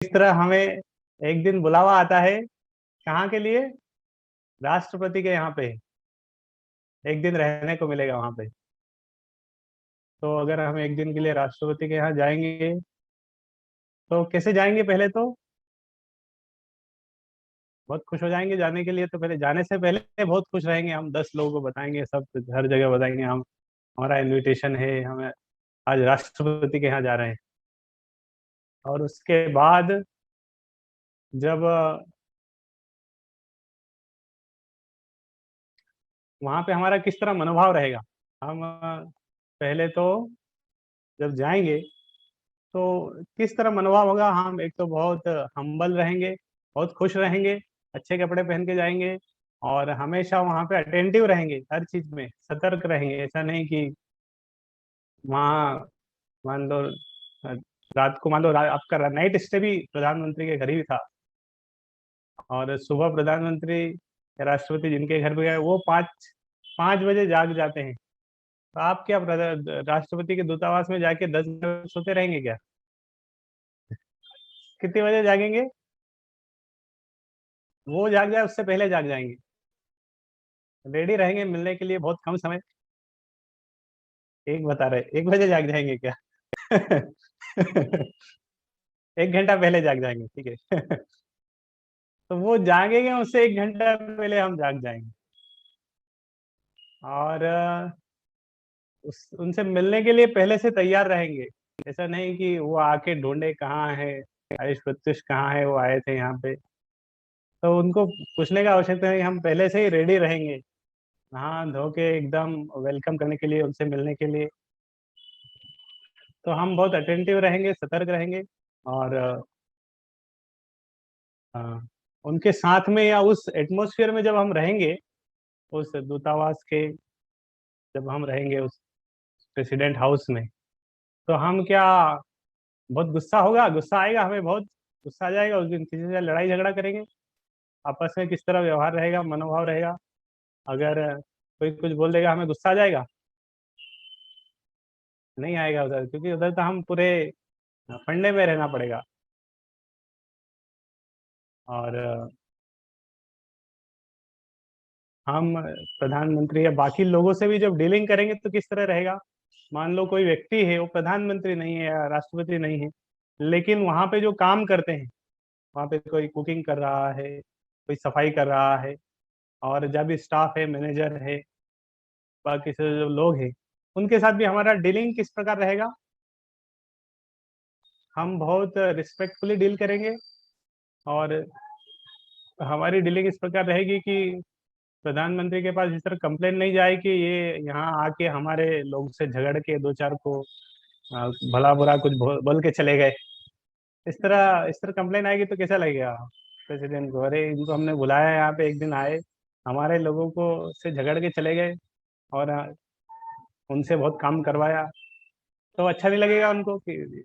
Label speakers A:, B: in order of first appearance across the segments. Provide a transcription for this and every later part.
A: इस तरह हमें एक दिन बुलावा आता है, कहाँ के लिए? राष्ट्रपति के यहाँ पे एक दिन रहने को मिलेगा वहां पे। तो अगर हम एक दिन के लिए राष्ट्रपति के यहाँ जाएंगे तो कैसे जाएंगे? पहले तो बहुत खुश हो जाएंगे जाने के लिए। तो पहले जाने से पहले बहुत खुश रहेंगे, हम 10 लोगों को बताएंगे, सब हर जगह बताएंगे हम, हमारा इनविटेशन है, हमें आज राष्ट्रपति के यहाँ जा रहे हैं। और उसके बाद जब वहां पे हमारा किस तरह मनोभाव रहेगा, हम पहले तो जब जाएंगे तो किस तरह मनोभाव होगा? हम एक तो बहुत हम्बल रहेंगे, बहुत खुश रहेंगे, अच्छे कपड़े पहन के जाएंगे, और हमेशा वहां पे अटेंटिव रहेंगे, हर चीज में सतर्क रहेंगे। ऐसा नहीं कि वहाँ मान लो रात को, मान लो आपका नाइट स्टे भी प्रधानमंत्री के घर ही था, और सुबह प्रधानमंत्री या राष्ट्रपति जिनके घर पे गए वो 5 5 बजे जाग जाते हैं। तो आप क्या राष्ट्रपति के दूतावास में जाके 10 बजे सोते रहेंगे क्या? कितने बजे जागेंगे? वो जाग जाए उससे पहले जाग जाएंगे, रेडी रहेंगे मिलने के लिए बहुत कम समय। एक बता रहे, 1 बजे जाग जाएंगे क्या? 1 घंटा पहले जाग जाएंगे, ठीक है। तो वो जागेंगे उससे 1 घंटा पहले हम जाग जाएंगे, और उनसे मिलने के लिए पहले से तैयार रहेंगे। ऐसा नहीं कि वो आके ढूंढे कहाँ है आयुष प्रत्युष, कहाँ है, वो आए थे यहाँ पे। तो उनको पूछने का आवश्यकता नहीं, हम पहले से ही रेडी रहेंगे, नहा धो के एकदम वेलकम करने के लिए, उनसे मिलने के लिए। तो हम बहुत अटेंटिव रहेंगे, सतर्क रहेंगे, और अ, उनके साथ में या उस एटमॉस्फेयर में जब हम रहेंगे, उस दूतावास के जब हम रहेंगे उस प्रेसिडेंट हाउस में, तो हम क्या, बहुत गुस्सा होगा, गुस्सा आएगा हमें, बहुत गुस्सा आ जाएगा उस दिन, किसी से लड़ाई झगड़ा करेंगे, आपस में किस तरह व्यवहार रहेगा, मनोभाव रहेगा? अगर कोई कुछ बोल देगा हमें गुस्सा आ जाएगा? नहीं आएगा उधर, क्योंकि उधर तो हम पूरे फंडे में रहना पड़ेगा। और हम प्रधानमंत्री या बाकी लोगों से भी जब डीलिंग करेंगे तो किस तरह रहेगा? मान लो कोई व्यक्ति है, वो प्रधानमंत्री नहीं है या राष्ट्रपति नहीं है, लेकिन वहां पे जो काम करते हैं, वहां पे कोई कुकिंग कर रहा है, कोई सफाई कर रहा है, और जब भी स्टाफ है, मैनेजर है, बाकी से जो लोग हैं, उनके साथ भी हमारा डीलिंग किस प्रकार रहेगा? हम बहुत रिस्पेक्टफुली डील करेंगे, और हमारी डीलिंग इस प्रकार रहेगी कि प्रधानमंत्री के पास इस तरह कंप्लेन नहीं जाए कि ये यहाँ आके हमारे लोग से झगड़ के दो चार को भला बुरा कुछ बोल के चले गए। इस तरह कंप्लेन आएगी तो कैसा लगेगा प्रेसिडेंट को? अरे इनको हमने बुलाया यहाँ पे, एक दिन आए, हमारे लोगों को से झगड़ के चले गए, और उनसे बहुत काम करवाया, तो अच्छा नहीं लगेगा उनको कि।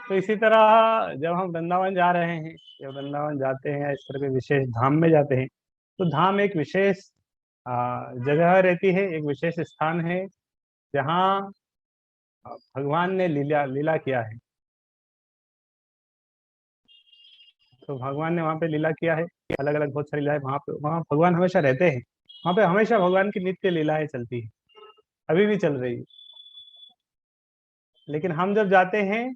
A: तो इसी तरह जब हम वृंदावन जा रहे हैं, जब वृंदावन जाते हैं या इस तरह के विशेष धाम में जाते हैं, तो धाम एक विशेष जगह रहती है, एक विशेष स्थान है जहाँ भगवान ने लीला लीला किया है। तो भगवान ने वहाँ पे लीला किया है, अलग अलग बहुत सारी लीलाएं वहाँ पे, वहाँ भगवान हमेशा रहते हैं, वहाँ पे हमेशा भगवान की नित्य लीलाएं चलती है, अभी भी चल रही है। लेकिन हम जब जाते हैं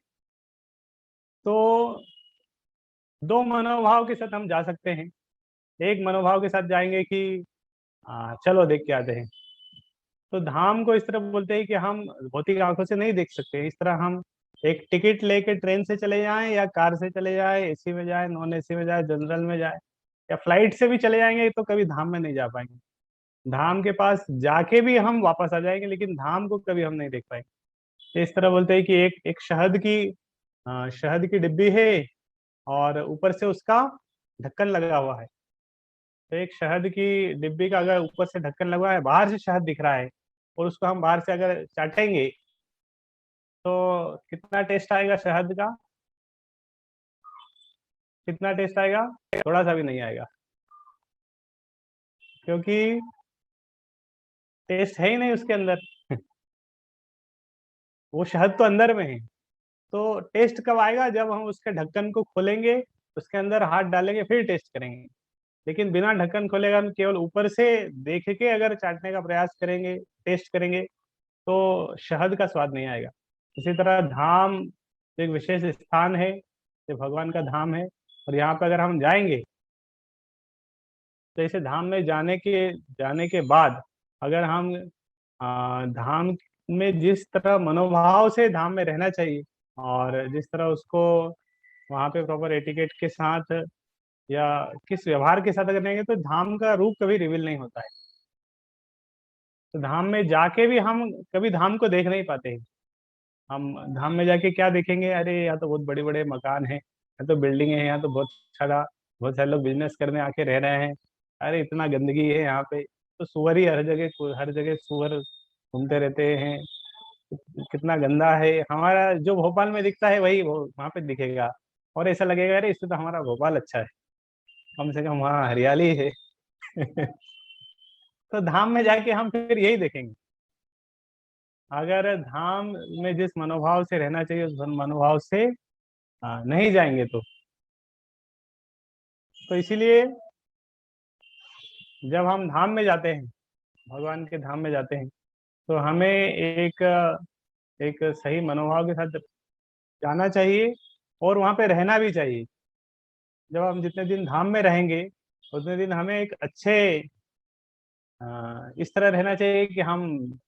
A: तो दो मनोभाव के साथ हम जा सकते हैं। एक मनोभाव के साथ जाएंगे कि चलो देख के आते हैं। तो धाम को इस तरह बोलते हैं कि हम भौतिक आंखों से नहीं देख सकते, इस तरह हम एक टिकट लेके ट्रेन से चले जाएं या कार से चले जाएं, एसी में जाए, नॉन एसी में जाए, जनरल में जाए, या फ्लाइट से भी चले जाएंगे, तो कभी धाम में नहीं जा पाएंगे। धाम के पास जाके भी हम वापस आ जाएंगे, लेकिन धाम को कभी हम नहीं देख पाएंगे। तो इस तरह बोलते हैं कि एक एक शहद की डिब्बी है, और ऊपर से उसका ढक्कन लगा हुआ है। तो एक शहद की डिब्बी का अगर ऊपर से ढक्कन लगा है, बाहर से शहद दिख रहा है, और उसको हम बाहर से अगर चाटेंगे तो कितना टेस्ट आएगा शहद का? कितना टेस्ट आएगा? थोड़ा सा भी नहीं आएगा, क्योंकि टेस्ट है ही नहीं उसके अंदर। वो शहद तो अंदर में है, तो टेस्ट कब आएगा? जब हम उसके ढक्कन को खोलेंगे, उसके अंदर हाथ डालेंगे, फिर टेस्ट करेंगे। लेकिन बिना ढक्कन खोलेगा, हम केवल ऊपर से देख के अगर चाटने का प्रयास करेंगे, टेस्ट करेंगे, तो शहद का स्वाद नहीं आएगा। इसी तरह धाम एक विशेष स्थान है, ये भगवान का धाम है, और यहाँ पे अगर हम जाएंगे, तो इसे धाम में जाने के बाद अगर हम धाम में जिस तरह मनोभाव से धाम में रहना चाहिए, और जिस तरह उसको वहाँ पे प्रॉपर एटिकेट के साथ या किस व्यवहार के साथ अगर रहेंगे, तो धाम का रूप कभी रिवील नहीं होता है। तो धाम में जाके भी हम कभी धाम को देख नहीं पाते हैं। हम धाम में जाके क्या देखेंगे? अरे यहाँ तो बहुत बड़े बड़े मकान हैं, यहाँ तो बिल्डिंग है, यहाँ तो बहुत सारे लोग बिजनेस करने आके रह रहे हैं। अरे इतना गंदगी है यहाँ पे, तो सुअर ही हर जगह सुअर घूमते रहते हैं। कितना गंदा है। हमारा जो भोपाल में दिखता है वही वहाँ पे दिखेगा, और ऐसा लगेगा अरे इससे तो हमारा भोपाल अच्छा है, कम से कम वहाँ हरियाली है। तो धाम में जाके हम फिर यही देखेंगे। अगर धाम में जिस मनोभाव से रहना चाहिए, उस मनोभाव से नहीं जाएंगे, तो इसीलिए जब हम धाम में जाते हैं, भगवान के धाम में जाते हैं, तो हमें एक सही मनोभाव के साथ जाना चाहिए, और वहाँ पे रहना भी चाहिए। जब हम जितने दिन धाम में रहेंगे, उतने दिन हमें एक अच्छे इस तरह रहना चाहिए कि हम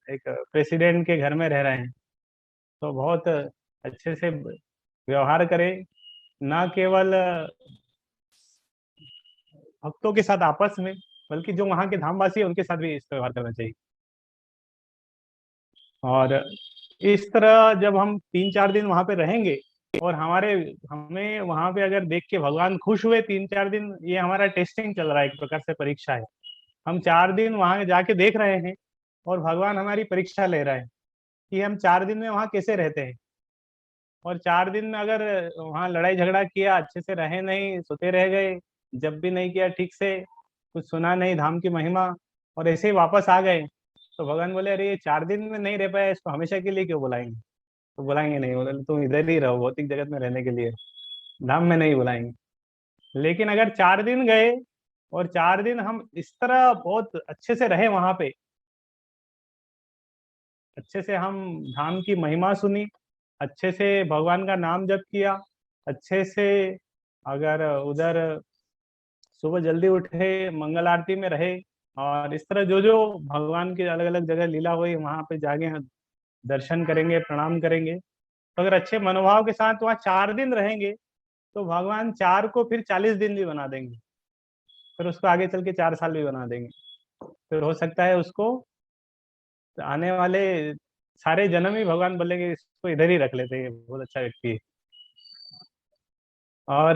A: एक प्रेसिडेंट के घर में रह रहे हैं, तो बहुत अच्छे से व्यवहार करें, ना केवल भक्तों के साथ आपस में, बल्कि जो वहाँ के धामवासी है उनके साथ भी इस व्यवहार करना चाहिए। और इस तरह जब हम 3-4 दिन वहां पे रहेंगे, और हमें वहां पे अगर देख के भगवान खुश हुए 3-4 दिन, ये हमारा टेस्टिंग चल रहा है, एक प्रकार से परीक्षा है। हम 4 दिन वहां जाके देख रहे हैं, और भगवान हमारी परीक्षा ले रहे हैं कि हम 4 दिन में वहां कैसे रहते हैं। और 4 दिन में अगर वहां लड़ाई झगड़ा किया, अच्छे से रहे नहीं, सोते रह गए, जब भी नहीं किया ठीक से, कुछ सुना नहीं धाम की महिमा, और ऐसे ही वापस आ गए, तो भगवान बोले अरे ये 4 दिन में नहीं रह पाया, इसको हमेशा के लिए क्यों बुलाएंगे? तो बुलाएंगे नहीं, बोले तुम इधर ही रहो भौतिक जगत में रहने के लिए, धाम में नहीं बुलाएंगे। लेकिन अगर 4 दिन गए, और 4 दिन हम इस तरह बहुत अच्छे से रहे वहां पे, अच्छे से हम धाम की महिमा सुनी, अच्छे से भगवान का नाम जप किया, अच्छे से अगर उधर सुबह जल्दी उठे, मंगल आरती में रहे, और इस तरह जो जो भगवान की अलग अलग जगह लीला हुई वहां पे जाके दर्शन करेंगे, प्रणाम करेंगे, तो अगर अच्छे मनोभाव के साथ वहाँ 4 दिन रहेंगे, तो भगवान 4 को फिर 40 दिन भी बना देंगे, फिर उसको आगे चल के 4 साल भी बना देंगे। फिर हो सकता है उसको आने वाले सारे जन्म ही भगवान बोलेंगे इसको इधर ही रख लेते हैं, बहुत अच्छा व्यक्ति है। और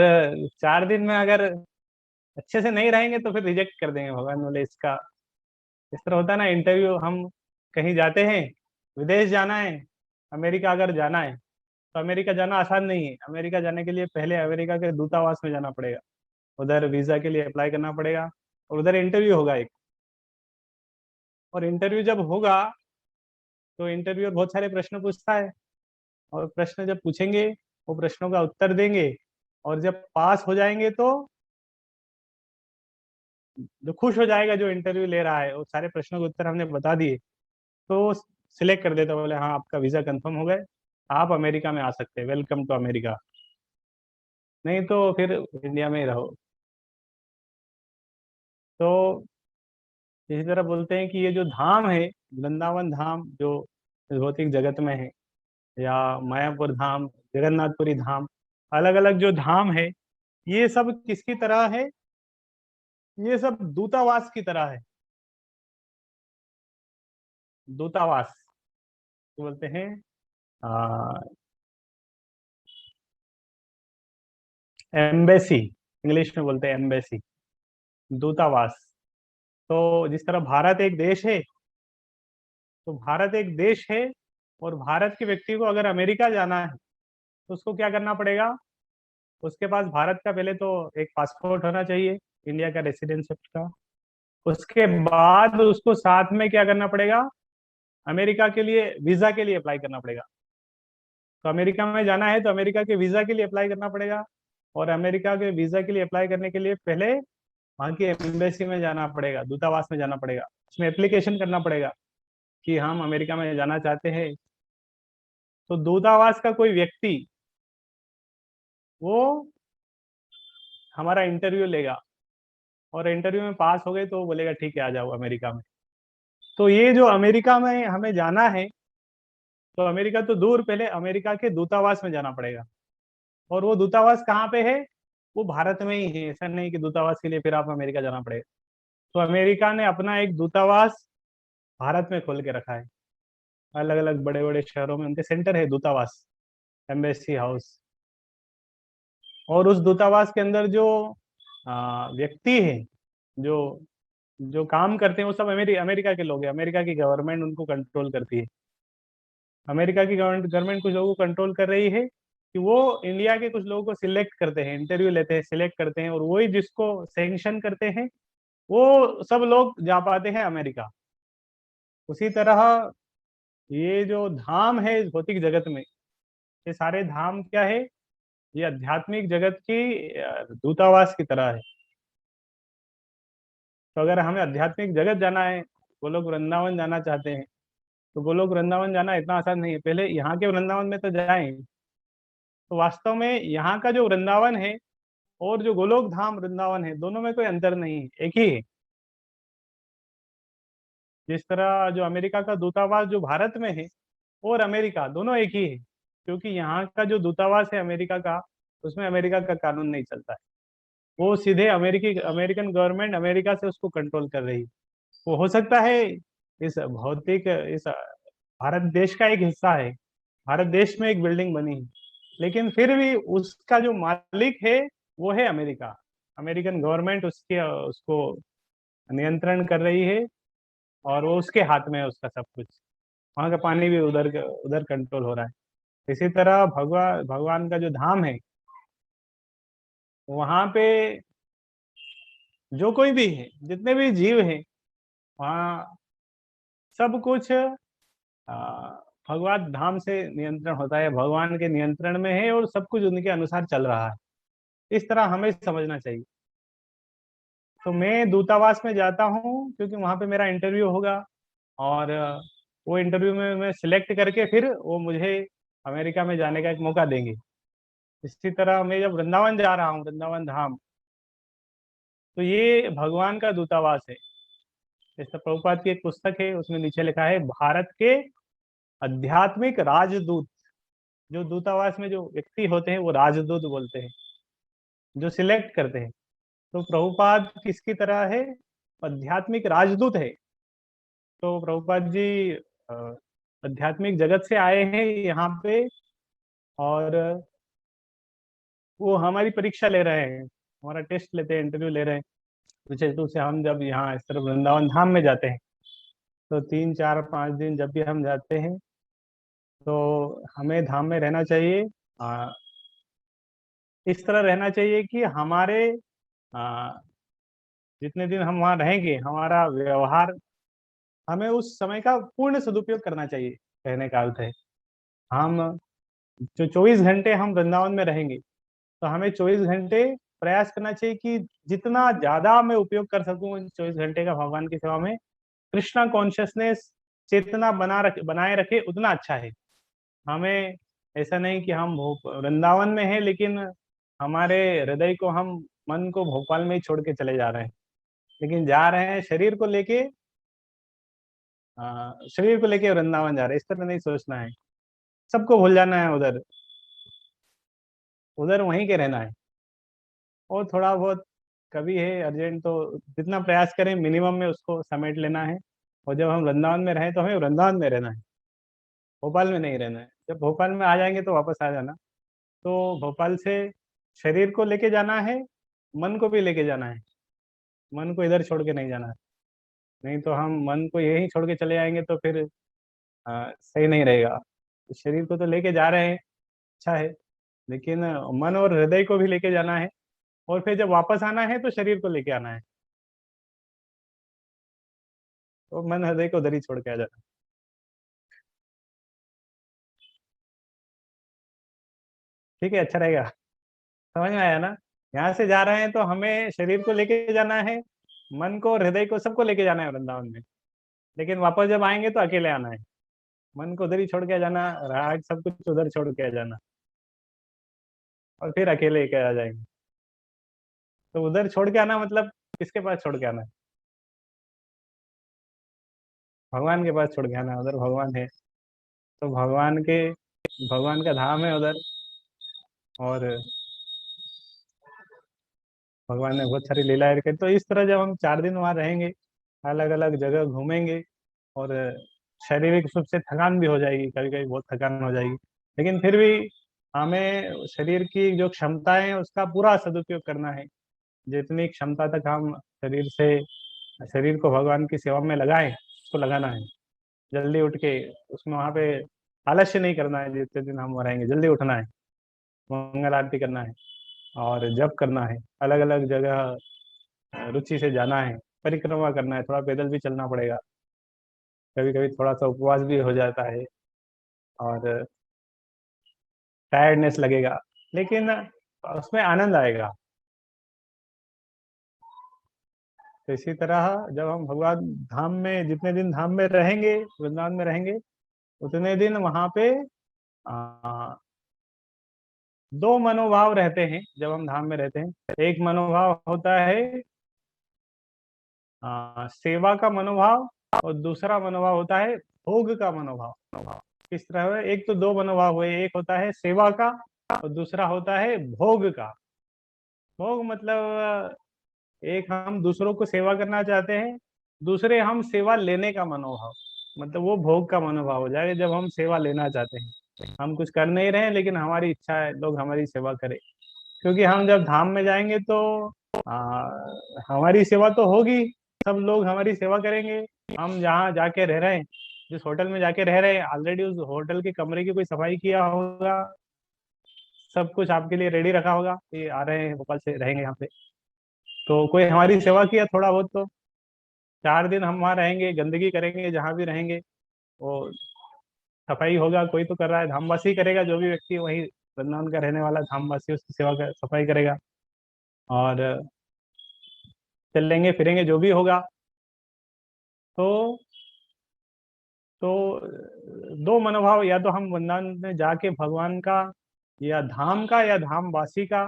A: 4 दिन में अगर अच्छे से नहीं रहेंगे, तो फिर रिजेक्ट कर देंगे, भगवान बोले इसका। इस तरह होता है ना, इंटरव्यू हम कहीं जाते हैं, विदेश जाना है, अमेरिका अगर जाना है, तो अमेरिका जाना आसान नहीं है। अमेरिका जाने के लिए पहले अमेरिका के दूतावास में जाना पड़ेगा, उधर वीजा के लिए अप्लाई करना पड़ेगा, और उधर इंटरव्यू होगा एक। और इंटरव्यू जब होगा, तो इंटरव्यूअर बहुत सारे प्रश्न पूछता है, और प्रश्न जब पूछेंगे, वो प्रश्नों का उत्तर देंगे, और जब पास हो जाएंगे, तो जो खुश हो जाएगा जो इंटरव्यू ले रहा है, वो सारे प्रश्नों के उत्तर हमने बता दिए, तो सिलेक्ट कर देता, बोले हाँ आपका वीजा कंफर्म हो गए, आप अमेरिका में आ सकते हैं, वेलकम टू अमेरिका। नहीं तो फिर इंडिया में ही रहो। तो इसी तरह बोलते हैं कि ये जो धाम है, वृंदावन धाम जो भौतिक जगत में है, या मायापुर धाम, जगन्नाथपुरी धाम, अलग अलग जो धाम है, ये सब किसकी तरह है? ये सब दूतावास की तरह है। दूतावास बोलते हैं, एम्बेसी, इंग्लिश में बोलते हैं एम्बेसी, दूतावास। तो जिस तरह भारत एक देश है, तो भारत एक देश है, और भारत के व्यक्ति को अगर अमेरिका जाना है, तो उसको क्या करना पड़ेगा? उसके पास भारत का पहले तो एक पासपोर्ट होना चाहिए, इंडिया का रेसिडेंशिप का। उसके बाद उसको साथ में क्या करना पड़ेगा? अमेरिका के लिए वीजा के लिए अप्लाई करना पड़ेगा। तो अमेरिका में जाना है तो अमेरिका के वीजा के लिए अप्लाई करना पड़ेगा, और अमेरिका के वीजा के लिए अप्लाई करने के लिए पहले वहाँ की एम्बेसी में जाना पड़ेगा, दूतावास में जाना पड़ेगा, उसमें एप्लीकेशन करना पड़ेगा कि हम अमेरिका में जाना चाहते हैं। तो दूतावास का कोई व्यक्ति वो हमारा इंटरव्यू लेगा, और इंटरव्यू में पास हो गए तो वो बोलेगा ठीक है आ जाओ अमेरिका में। तो ये जो अमेरिका में हमें जाना है, तो अमेरिका तो दूर, पहले अमेरिका के दूतावास में जाना पड़ेगा। और वो दूतावास कहाँ पे है? वो भारत में ही है, ऐसा नहीं कि दूतावास के लिए फिर आप अमेरिका जाना पड़ेगा। तो अमेरिका ने अपना एक दूतावास भारत में खोल के रखा है, अलग अलग बड़े बड़े शहरों में उनके सेंटर है, दूतावास, एम्बेसी हाउस। और उस दूतावास के अंदर जो व्यक्ति है, जो जो काम करते हैं, वो सब अमेरिका के लोग हैं। अमेरिका की गवर्नमेंट उनको कंट्रोल करती है। अमेरिका की गवर्नमेंट कुछ लोगों को कंट्रोल कर रही है कि वो इंडिया के कुछ लोगों को सिलेक्ट करते हैं, इंटरव्यू लेते हैं, सिलेक्ट करते हैं, और वही जिसको सैंक्शन करते हैं वो सब लोग जा पाते हैं अमेरिका। उसी तरह ये जो धाम है इस भौतिक जगत में, ये सारे धाम क्या है? ये आध्यात्मिक जगत की दूतावास की तरह है। तो अगर हमें आध्यात्मिक जगत जाना है, गोलोक वृंदावन जाना चाहते हैं, तो गोलोक वृंदावन जाना इतना आसान नहीं है। पहले यहाँ के वृंदावन में तो जाएं। तो वास्तव में यहाँ का जो वृंदावन है और जो गोलोक धाम वृंदावन है, दोनों में कोई अंतर नहीं है, एक ही है। जिस तरह जो अमेरिका का दूतावास जो भारत में है और अमेरिका, दोनों एक ही है, क्योंकि यहाँ का जो दूतावास है अमेरिका का, उसमें अमेरिका का कानून नहीं चलता है। वो सीधे अमेरिकन गवर्नमेंट अमेरिका से उसको कंट्रोल कर रही है। वो हो सकता है इस भारत देश का एक हिस्सा है, भारत देश में एक बिल्डिंग बनी है, लेकिन फिर भी उसका जो मालिक है वो है अमेरिका। अमेरिकन गवर्नमेंट उसके उसको नियंत्रण कर रही है, और वो उसके हाथ में है उसका सब कुछ। वहाँ का पानी भी उधर उधर कंट्रोल हो रहा है। इसी तरह भगवान भगवान का जो धाम है, वहाँ पे जो कोई भी है, जितने भी जीव हैं, वहाँ सब कुछ भगवत धाम से नियंत्रण होता है, भगवान के नियंत्रण में है, और सब कुछ उनके अनुसार चल रहा है। इस तरह हमें समझना चाहिए। तो मैं दूतावास में जाता हूँ क्योंकि वहाँ पे मेरा इंटरव्यू होगा, और वो इंटरव्यू में मैं सिलेक्ट करके फिर वो मुझे अमेरिका में जाने का एक मौका देंगे। इसी तरह मैं जब वृंदावन जा रहा हूँ, वृंदावन धाम, तो ये भगवान का दूतावास है। जैसे प्रभुपाद की एक पुस्तक है, उसमें नीचे लिखा है भारत के आध्यात्मिक राजदूत। जो दूतावास में जो व्यक्ति होते हैं वो राजदूत बोलते हैं, जो सिलेक्ट करते हैं। तो प्रभुपाद किसकी तरह है? आध्यात्मिक राजदूत है। तो प्रभुपाद जी अ, आध्यात्मिक जगत से आए हैं यहाँ पे, और वो हमारी परीक्षा ले रहे हैं, हमारा टेस्ट लेते हैं, इंटरव्यू ले रहे हैं। विशेष रूप से हम जब यहाँ इस तरफ वृंदावन धाम में जाते हैं, तो 3 4 5 दिन जब भी हम जाते हैं, तो हमें धाम में रहना चाहिए। आ, इस तरह रहना चाहिए कि हमारे आ, जितने दिन हम वहाँ रहेंगे, हमारा व्यवहार, हमें उस समय का पूर्ण सदुपयोग करना चाहिए। कहने का अर्थ है, हम जो 24 घंटे हम वृंदावन में रहेंगे, तो हमें 24 घंटे प्रयास करना चाहिए कि जितना ज्यादा मैं उपयोग कर सकूं इन 24 घंटे का भगवान की सेवा में, कृष्णा कॉन्शियसनेस, चेतना बनाए रखे, उतना अच्छा है। हमें ऐसा नहीं कि हम वृंदावन में है लेकिन हमारे हृदय को, हम मन को भोपाल में ही छोड़ के चले जा रहे हैं, लेकिन जा रहे हैं शरीर को लेके, शरीर को लेके वृंदावन जा रहे हैं। इस तरह नहीं सोचना है, सबको भूल जाना है, उधर उधर वहीं के रहना है। और थोड़ा बहुत कभी है अर्जेंट तो जितना प्रयास करें मिनिमम में उसको समेट लेना है। और जब हम वृंदावन में रहें तो हमें वृंदावन में रहना है, भोपाल में नहीं रहना है। जब भोपाल में आ जाएंगे तो वापस आ जाना। तो भोपाल से शरीर को लेके जाना है, मन को भी लेके जाना है, मन को इधर छोड़ के नहीं जाना है। नहीं तो हम मन को यहीं छोड़ के चले जाएंगे तो फिर सही नहीं रहेगा। तो शरीर को तो लेके जा रहे हैं, अच्छा है, लेकिन मन और हृदय को भी लेके जाना है। और फिर जब वापस आना है तो शरीर को लेके आना है, तो मन हृदय को उधर ही छोड़ के आ जाना है। ठीक है, अच्छा रहेगा। समझ में आया ना? यहाँ से जा रहे हैं तो हमें शरीर को लेके जाना है, मन को, हृदय को, सबको लेके जाना है वृंदावन में। लेकिन वापस जब आएंगे तो अकेले आना है, मन को उधर ही छोड़ के आ जाना, राग सब कुछ उधर छोड़ के आ जाना, और फिर अकेले के आ जाएंगे। तो उधर छोड़ के आना मतलब किसके पास छोड़ के आना है? भगवान के पास छोड़ के आना, उधर भगवान है। तो भगवान का धाम है उधर। और भगवान ने बहुत सारी लीलाएं की। तो इस तरह जब हम 4 दिन वहाँ रहेंगे, अलग अलग जगह घूमेंगे, और शारीरिक रूप से थकान भी हो जाएगी, कभी कभी बहुत थकान हो जाएगी, लेकिन फिर भी हमें शरीर की जो क्षमता है उसका पूरा सदुपयोग करना है। जितनी क्षमता तक हम शरीर को भगवान की सेवा में लगाएं, उसको लगाना है। जल्दी उठ के उसमें वहाँ पे आलस्य नहीं करना है। जितने दिन हम वहाँ रहेंगे जल्दी उठना है, मंगल आरती करना है, और जप करना है, अलग अलग जगह रुचि से जाना है, परिक्रमा करना है, थोड़ा पैदल भी चलना पड़ेगा, कभी कभी थोड़ा सा उपवास भी हो जाता है, और टायर्डनेस लगेगा, लेकिन उसमें आनंद आएगा। तो इसी तरह जब हम भगवान धाम में, जितने दिन धाम में रहेंगे, वृंदावन में रहेंगे, उतने दिन वहां पे आ, 2 मनोभाव रहते हैं जब हम धाम में रहते हैं। एक मनोभाव होता है सेवा का मनोभाव, और दूसरा मनोभाव होता है भोग का मनोभाव। किस तरह है? एक तो 2 मनोभाव हुए, एक होता है सेवा का और दूसरा होता है भोग का। भोग मतलब एक हम दूसरों को सेवा करना चाहते हैं, दूसरे हम सेवा लेने का मनोभाव, मतलब वो भोग का मनोभाव हो जाएगा जब हम सेवा लेना चाहते हैं। हम कुछ कर नहीं रहे हैं, लेकिन हमारी इच्छा है लोग हमारी सेवा करें। क्योंकि हम जब धाम में जाएंगे तो आ, हमारी सेवा तो होगी, सब लोग हमारी सेवा करेंगे। हम जहाँ जाके रह रहे हैं, जिस होटल में जाके रह रहे हैं, ऑलरेडी उस होटल के कमरे की कोई सफाई किया होगा, सब कुछ आपके लिए रेडी रखा होगा, ये आ रहे हैं भोपाल से रहेंगे यहाँ पे, तो कोई हमारी सेवा किया थोड़ा बहुत तो। 4 दिन हम वहाँ रहेंगे, गंदगी करेंगे जहाँ भी रहेंगे, वो सफाई होगा, कोई तो कर रहा है, धामवासी करेगा, जो भी व्यक्ति वही वृंदावन का रहने वाला धामवासी उसकी सेवा कर, सफाई करेगा, और चलेंगे फिरेंगे जो भी होगा। तो तो 2 मनोभाव, या तो हम वृंदावन में जाके भगवान का या धामवासी का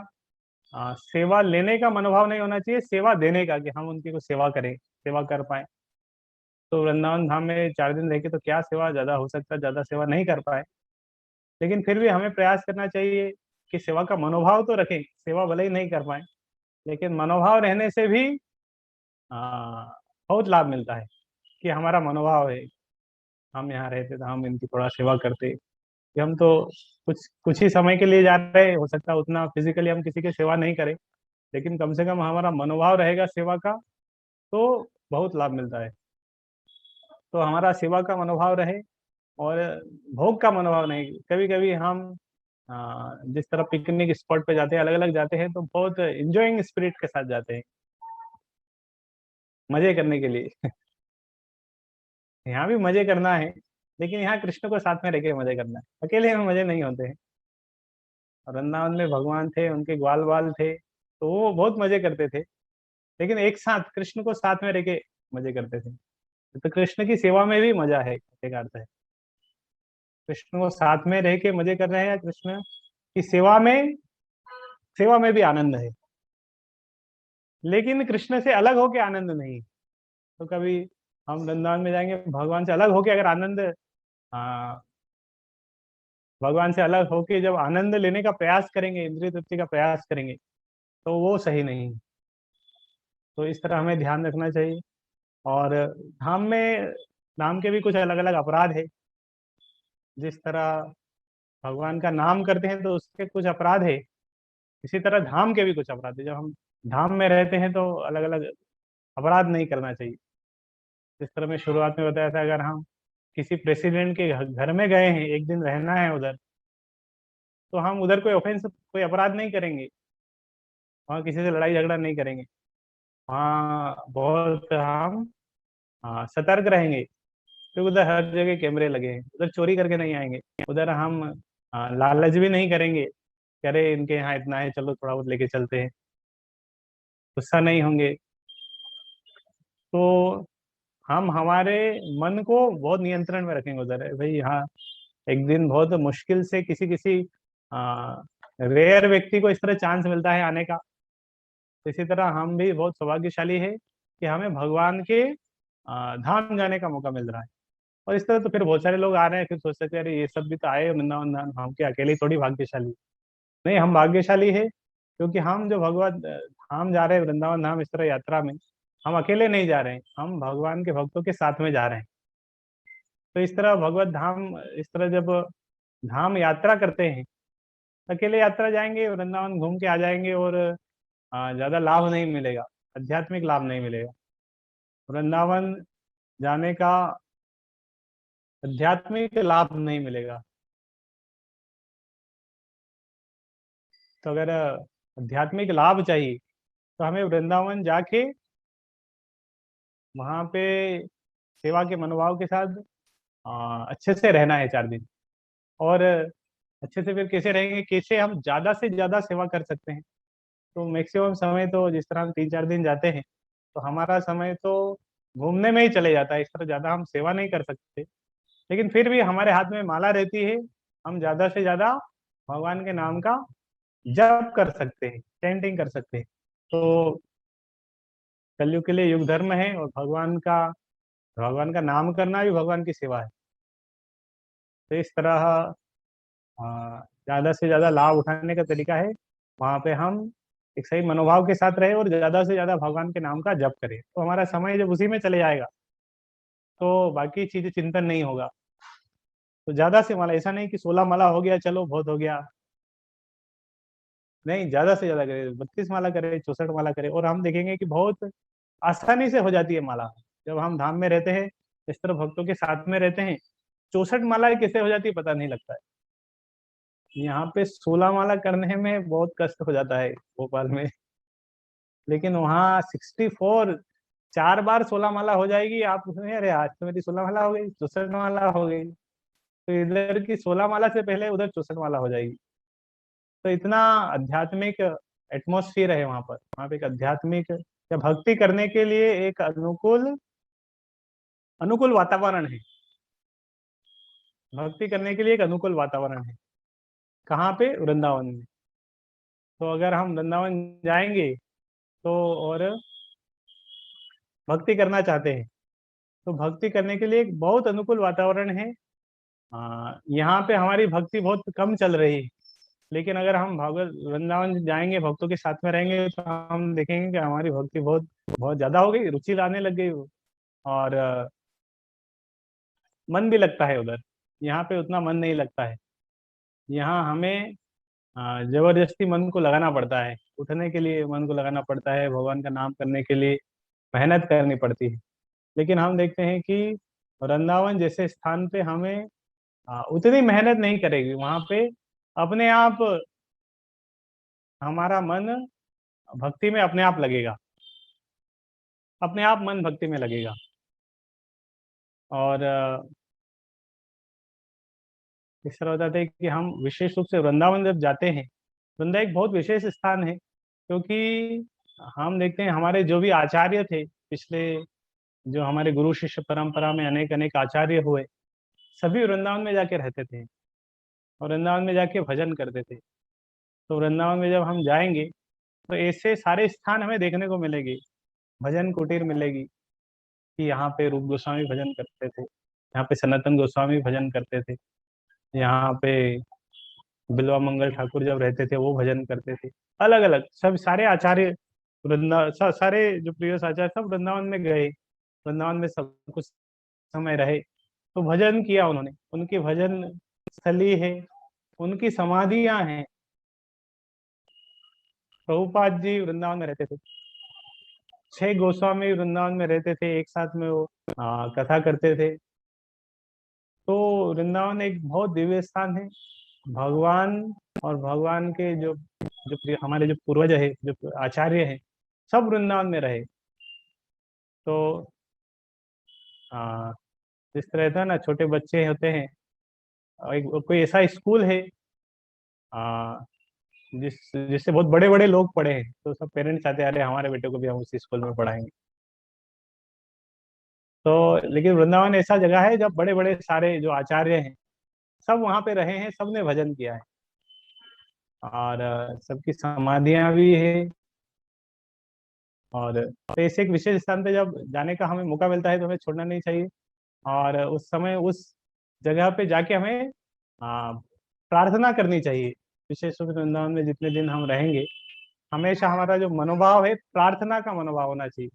A: सेवा लेने का मनोभाव नहीं होना चाहिए, सेवा देने का, कि हम उनकी कुछ सेवा करें, सेवा कर पाए। तो वृंदावन धाम में 4 दिन रह के तो क्या सेवा ज्यादा हो सकता है, ज्यादा सेवा नहीं कर पाए, लेकिन फिर भी हमें प्रयास करना चाहिए कि सेवा का मनोभाव तो रखें। सेवा भले ही नहीं कर पाए, लेकिन मनोभाव रहने से भी आ, बहुत लाभ मिलता है, कि हमारा मनोभाव है, हम यहाँ रहते तो हम इनकी थोड़ा सेवा करते, कि हम तो कुछ कुछ ही समय के लिए जा रहे हैं, हो सकता है उतना फिजिकली हम किसी की सेवा नहीं करें, लेकिन कम से कम हमारा मनोभाव रहेगा सेवा का, तो बहुत लाभ मिलता है। तो हमारा सेवा का मनोभाव रहे, और भोग का मनोभाव नहीं। कभी कभी हम जिस तरह पिकनिक स्पॉट पे जाते हैं, अलग अलग जाते हैं, तो बहुत इंजॉइंग स्पिरिट के साथ जाते हैं, मजे करने के लिए। यहाँ भी मजे करना है, लेकिन यहाँ कृष्ण को साथ में रह के मजे करना है, अकेले में मजे नहीं होते हैं। और वृंदावन में भगवान थे, उनके ग्वाल बाल थे, तो वो बहुत मजे करते थे, लेकिन एक साथ कृष्ण को साथ में रह के मजे करते थे। तो कृष्ण की सेवा में भी मजा है, एक अर्थ है। कृष्ण को साथ में रह के मजे कर रहे हैं, कृष्ण की सेवा में भी आनंद है, लेकिन कृष्ण से अलग होके आनंद नहीं। तो कभी हम वृंदावन में जाएंगे, भगवान से अलग होके अगर आनंद, आ, भगवान से अलग होके जब आनंद लेने का प्रयास करेंगे, इंद्रिय तृप्ति का प्रयास करेंगे, तो वो सही नहीं है। तो इस तरह हमें ध्यान रखना चाहिए। और धाम में, नाम के भी कुछ अलग अलग अपराध है। जिस तरह भगवान का नाम करते हैं तो उसके कुछ अपराध है, इसी तरह धाम के भी कुछ अपराध है। जब हम धाम में रहते हैं तो अलग अलग अपराध नहीं करना चाहिए। जिस तरह मैं शुरुआत में बताया था, अगर हम किसी प्रेसिडेंट के घर में गए हैं, एक दिन रहना है उधर, तो हम उधर कोई ऑफेंस, कोई अपराध नहीं करेंगे, वहाँ किसी से लड़ाई झगड़ा नहीं करेंगे। वहाँ बहुत हम सतर्क रहेंगे, क्योंकि उधर हर जगह कैमरे लगे हैं, उधर चोरी करके नहीं आएंगे, उधर हम लालच भी नहीं करेंगे, कि अरे इनके यहाँ इतना है, चलो थोड़ा बहुत लेके चलते हैं, गुस्सा नहीं होंगे। तो हम हमारे मन को बहुत नियंत्रण में रखेंगे उधर। है भाई, हाँ, एक दिन बहुत मुश्किल से किसी किसी रेयर व्यक्ति को इस तरह चांस मिलता है आने का। तो इसी तरह हम भी बहुत सौभाग्यशाली है कि हमें भगवान के धाम जाने का मौका मिल रहा है। और इस तरह तो फिर बहुत सारे लोग आ रहे हैं, फिर सोचते हैं अरे ये सब भी तो आए वृंदावन धाम, हम क्या अकेले ही थोड़ी भाग्यशाली। नहीं, हम भाग्यशाली है क्योंकि हम जो भगवत धाम जा रहे हैं, वृंदावन धाम, इस तरह यात्रा में हम अकेले नहीं जा रहे हैं, हम भगवान के भक्तों के साथ में जा रहे हैं। तो इस तरह भगवत धाम, इस तरह जब धाम यात्रा करते हैं, अकेले यात्रा जाएंगे वृंदावन घूम के आ जाएंगे और ज्यादा लाभ नहीं मिलेगा, आध्यात्मिक लाभ नहीं मिलेगा। वृंदावन जाने का आध्यात्मिक लाभ नहीं मिलेगा। तो अगर आध्यात्मिक लाभ चाहिए तो हमें वृंदावन जाके वहाँ पे सेवा के मनोभाव के साथ अच्छे से रहना है 4 दिन। और अच्छे से फिर कैसे रहेंगे, कैसे हम ज्यादा से ज्यादा सेवा कर सकते हैं। तो मैक्सिमम समय तो जिस तरह हम 3-4 दिन जाते हैं, तो हमारा समय तो घूमने में ही चले जाता है, इस तरह ज्यादा हम सेवा नहीं कर सकते। लेकिन फिर भी हमारे हाथ में माला रहती है, हम ज्यादा से ज्यादा भगवान के नाम का जप कर सकते हैं, चैंटिंग कर सकते हैं। तो कलयुग के लिए युग धर्म है, और भगवान का नाम करना भी भगवान की सेवा है। तो इस तरह ज्यादा से ज्यादा लाभ उठाने का तरीका है, वहां पे हम एक सही मनोभाव के साथ रहे और ज्यादा से ज्यादा भगवान के नाम का जप करें, तो हमारा समय जब उसी में चले जाएगा तो बाकी चीजें चिंतन नहीं होगा। तो ज्यादा से माला, ऐसा नहीं कि 16 माला हो गया चलो बहुत हो गया, नहीं, ज्यादा से ज्यादा करें, 32 माला करें, 64 माला करें, और हम देखेंगे कि बहुत आसानी से हो जाती है माला। जब हम धाम में रहते हैं, इस तरह भक्तों के साथ में रहते हैं, 64 माला कैसे हो जाती है पता नहीं लगता है। यहाँ पे 16 माला करने में बहुत कष्ट हो जाता है भोपाल में, लेकिन वहाँ 64, 4 बार 16 माला हो जाएगी, आप उसमें अरे आज तो मेरी 16 माला हो गई, 64 माला हो गई। तो इधर की 16 माला से पहले उधर 64 माला हो जाएगी। तो इतना आध्यात्मिक एटमोसफियर है वहाँ पे एक आध्यात्मिक या भक्ति करने के लिए एक अनुकूल अनुकूल वातावरण है। भक्ति करने के लिए एक अनुकूल वातावरण है, कहाँ पे, वृंदावन में। तो अगर हम वृंदावन जाएंगे तो, और भक्ति करना चाहते हैं, तो भक्ति करने के लिए एक बहुत अनुकूल वातावरण है। यहाँ पे हमारी भक्ति बहुत कम चल रही है, लेकिन अगर हम भगवत वृंदावन जाएंगे, भक्तों के साथ में रहेंगे, तो हम देखेंगे कि हमारी भक्ति बहुत बहुत ज्यादा हो गई, रुचि लाने लग गई। और मन भी लगता है उधर। यहाँ पे उतना मन नहीं लगता है। यहाँ हमें जबरदस्ती मन को लगाना पड़ता है, उठने के लिए मन को लगाना पड़ता है, भगवान का नाम करने के लिए मेहनत करनी पड़ती है। लेकिन हम देखते हैं कि वृंदावन जैसे स्थान पे हमें उतनी मेहनत नहीं करेगी, वहां पे अपने आप हमारा मन भक्ति में अपने आप लगेगा, अपने आप मन भक्ति में लगेगा। और इस तरह होता है कि हम विशेष रूप से वृंदावन जब जाते हैं, वृंदा एक बहुत विशेष स्थान है, क्योंकि हम देखते हैं हमारे जो भी आचार्य थे पिछले, जो हमारे गुरु शिष्य परंपरा में अनेक अनेक आचार्य हुए, सभी वृंदावन में जाके रहते थे और वृंदावन में जाके भजन करते थे। तो वृंदावन में जब हम जाएंगे तो ऐसे सारे स्थान हमें देखने को मिलेंगे। भजन कुटीर मिलेगी कि यहाँ पे रूप गोस्वामी भजन करते थे, यहाँ पे सनातन गोस्वामी भजन करते थे, यहाँ पे बिल्वा मंगल ठाकुर जब रहते थे वो भजन करते थे। अलग अलग सब सारे आचार्य सारे जो प्रिय आचार्य सब वृंदावन में गए, वृंदावन में सब कुछ समय रहे, तो भजन किया उन्होंने। उनकी भजन स्थली है, उनकी समाधियां हैं। प्रभुपाद जी वृंदावन में रहते थे, 6 गोस्वामी वृंदावन में रहते थे, एक साथ में वो कथा करते थे। तो वृंदावन एक बहुत दिव्य स्थान है। भगवान और भगवान के जो जो हमारे जो पूर्वज है, जो आचार्य हैं, सब वृंदावन में रहे। तो आ, जिस तरह था ना, छोटे बच्चे होते हैं, एक कोई ऐसा स्कूल है जिससे बहुत बड़े बड़े लोग पढ़े हैं, तो सब पेरेंट्स चाहते हैं अरे हमारे बेटे को भी हम उसी स्कूल में पढ़ाएंगे। तो लेकिन वृंदावन ऐसा जगह है जब बड़े बड़े सारे जो आचार्य हैं सब वहाँ पे रहे हैं, सबने भजन किया है, और सबकी समाधियां भी है। और तो ऐसे एक विशेष स्थान पे जब जाने का हमें मौका मिलता है तो हमें छोड़ना नहीं चाहिए। और उस समय उस जगह पे जाके हमें प्रार्थना करनी चाहिए। विशेष रूप से वृंदावन में जितने दिन हम रहेंगे, हमेशा हमारा जो मनोभाव है प्रार्थना का मनोभाव होना चाहिए,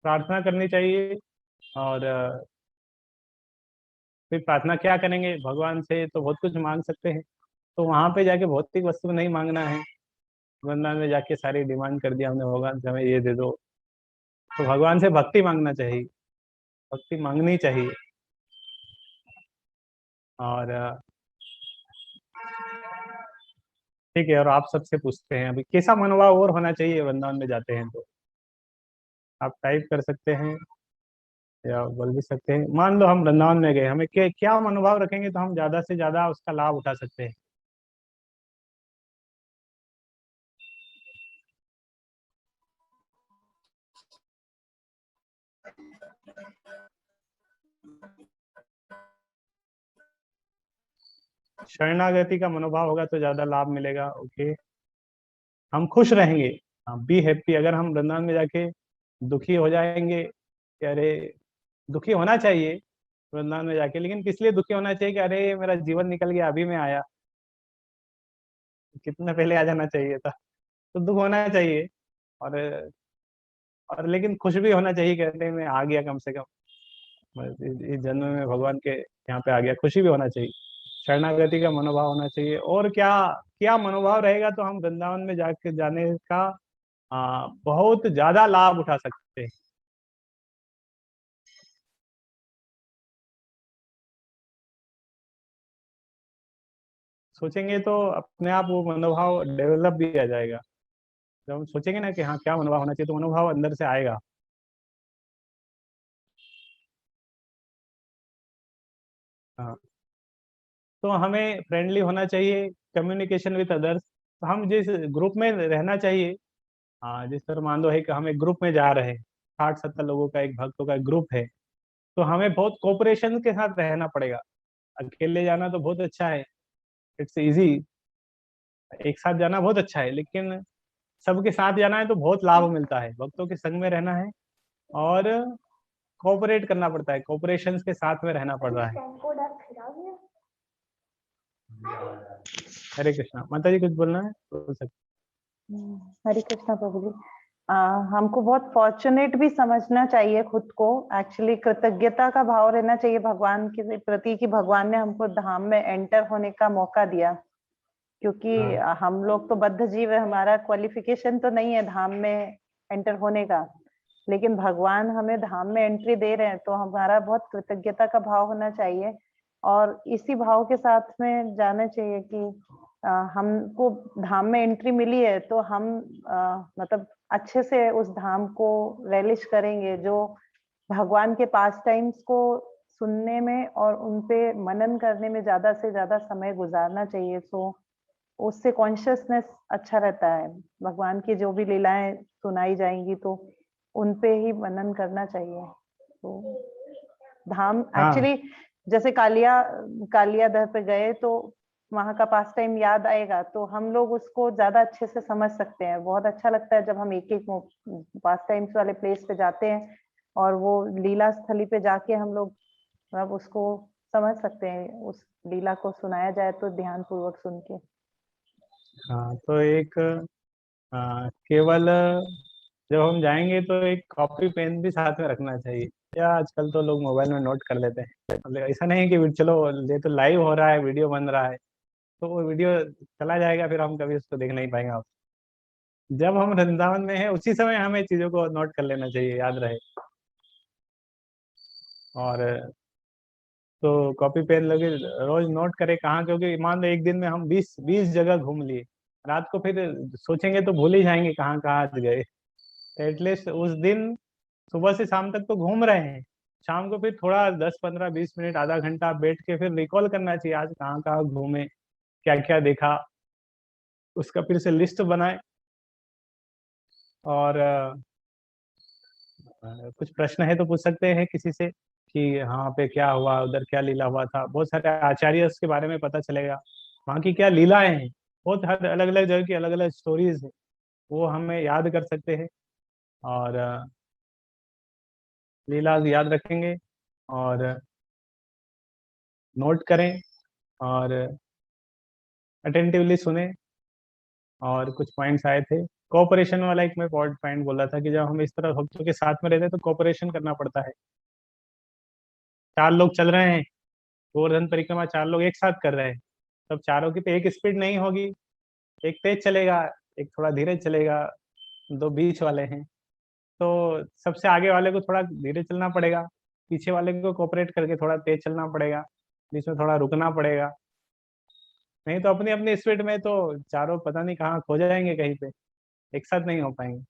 A: प्रार्थना करनी चाहिए। और फिर प्रार्थना क्या करेंगे, भगवान से तो बहुत कुछ मांग सकते हैं, तो वहां पे जाके भौतिक वस्तु नहीं मांगना है। वृंदावन में जाके सारी डिमांड कर दिया हमने भगवान से, हमें ये दे दो, तो भगवान से भक्ति मांगना चाहिए, भक्ति मांगनी चाहिए। और ठीक है, और आप सबसे पूछते हैं अभी कैसा मनोभाव और होना चाहिए वृंदावन में जाते हैं, तो आप टाइप कर सकते हैं या बोल भी सकते हैं। मान लो हम वृंदावन में गए, हमें क्या मनोभाव रखेंगे तो हम ज्यादा से ज्यादा उसका लाभ उठा सकते हैं। शरणागति का मनोभाव होगा तो ज्यादा लाभ मिलेगा। ओके, हम खुश रहेंगे। हाँ, बी हैप्पी। अगर हम वृंदावन में जाके दुखी हो जाएंगे कि अरे, दुखी होना चाहिए वृंदावन में जाके, लेकिन किस लिए दुखी होना चाहिए कि अरे मेरा जीवन निकल गया, अभी मैं आया, कितना पहले आ जाना चाहिए था। तो दुख होना चाहिए। और लेकिन खुश भी होना चाहिए, कहते हैं मैं आ गया कम से कम, बस इस जन्म में भगवान के यहाँ पे आ गया, खुशी भी होना चाहिए। शरणागति का मनोभाव होना चाहिए। और क्या क्या मनोभाव रहेगा तो हम वृंदावन में जाके जाने का बहुत ज्यादा लाभ उठा सकते हैं। सोचेंगे तो अपने आप वो मनोभाव डेवलप भी आ जाएगा। जब हम सोचेंगे ना कि हाँ क्या मनोभाव होना चाहिए, तो मनोभाव अंदर से आएगा। हाँ, तो हमें फ्रेंडली होना चाहिए, कम्युनिकेशन विद अदर्स। तो हम जिस ग्रुप में रहना चाहिए, हाँ, जिस तरह मान लो है कि हम एक ग्रुप में जा रहे हैं, 60-70 लोगों का एक भक्तों का ग्रुप है, तो हमें बहुत कोऑपरेशन के साथ रहना पड़ेगा। अकेले जाना तो बहुत अच्छा है, इट्स इजी, एक साथ जाना बहुत अच्छा है, लेकिन सबके साथ जाना है तो बहुत लाभ मिलता है, भक्तों के संग में रहना है और कोऑपरेट करना पड़ता है, कोऑपरेशन के साथ में रहना पड़ रहा है। हरे कृष्णा। माता जी कुछ बोलना है, बोल सकते।
B: हरे कृष्णा प्रभु जी। हमको बहुत फॉर्चुनेट भी समझना चाहिए खुद को। एक्चुअली कृतज्ञता का भाव रहना चाहिए भगवान के प्रति कि भगवान ने हमको धाम में एंटर होने का मौका दिया, क्योंकि हम लोग तो बद्ध जीव है, हमारा क्वालिफिकेशन तो नहीं है धाम में एंटर होने का, लेकिन भगवान हमें धाम में एंट्री दे रहे हैं, तो हमारा बहुत कृतज्ञता का भाव होना चाहिए। और इसी भाव के साथ में जाना चाहिए कि हमको धाम में एंट्री मिली है तो हम मतलब अच्छे से उस धाम को रेलिश करेंगे, जो भगवान के पास टाइम्स को सुनने में और उनपे मनन करने में ज्यादा से ज्यादा समय गुजारना चाहिए। सो उससे कॉन्शियसनेस अच्छा रहता है। भगवान की जो भी लीलाएं सुनाई जाएंगी तो उनपे ही मनन करना चाहिए। तो धाम
A: हाँ,
B: एक्चुअली जैसे कालिया कालिया दह पे गए तो वहां का पास टाइम याद आएगा, तो हम लोग उसको ज्यादा अच्छे से समझ सकते हैं। बहुत अच्छा लगता है जब हम एक एक पास टाइम्स वाले प्लेस पे जाते हैं और वो लीला स्थली पे जाके हम लोग मतलब उसको समझ सकते हैं, उस लीला को सुनाया जाए तो ध्यान पूर्वक सुन के।
A: हाँ, तो एक केवल जब हम जाएंगे तो एक कॉपी पेन भी साथ में रखना चाहिए, या आजकल तो लोग मोबाइल में नोट कर लेते हैं। मतलब ऐसा नहीं कि चलो ये तो लाइव हो रहा है, वीडियो बन रहा है, तो वो वीडियो चला जाएगा, फिर हम कभी उसको देख नहीं पाएंगे। आप जब हम वृंदावन में है उसी समय हमें चीजों को नोट कर लेना चाहिए, याद रहे। और तो कॉपी पेन लगे, रोज नोट करें कहाँ, क्योंकि मान लो एक दिन में हम 20 जगह घूम लिए, रात को फिर सोचेंगे तो भूल ही जाएंगे कहाँ कहाँ गए। तो एटलीस्ट उस दिन सुबह से शाम तक तो घूम रहे हैं, शाम को फिर थोड़ा 10-15-20 मिनट आधा घंटा बैठ के फिर रिकॉल करना चाहिए आज कहाँ कहाँ घूमे, क्या क्या देखा। उसका फिर से लिस्ट बनाए, और कुछ प्रश्न है तो पूछ सकते हैं किसी से कि यहाँ पे क्या हुआ, उधर क्या लीला हुआ था। बहुत सारे आचार्य के बारे में पता चलेगा, वहाँ की क्या लीलाएं हैं। बहुत हर अलग अलग जगह की अलग अलग स्टोरीज है, वो हमें याद कर सकते हैं। और लीला याद रखेंगे और नोट करें और अटेंटिवली सुने। और कुछ पॉइंट्स आए थे, कोऑपरेशन वाला एक मैं पॉइंट बोला था कि जब हम इस तरह भक्तों के साथ में रहते हैं तो कोऑपरेशन करना पड़ता है। 4 लोग चल रहे हैं, गोवर्धन परिक्रमा 4 लोग एक साथ कर रहे हैं, तब चारों की तो एक स्पीड नहीं होगी। एक तेज चलेगा, एक थोड़ा धीरे चलेगा, दो बीच वाले हैं, तो सबसे आगे वाले को थोड़ा धीरे चलना पड़ेगा, पीछे वाले को कोऑपरेट करके थोड़ा तेज चलना पड़ेगा, बीच में थोड़ा रुकना पड़ेगा। नहीं तो अपनी अपनी स्पीड में तो चारों पता नहीं कहाँ खो जाएंगे, कहीं पे एक साथ नहीं हो पाएंगे।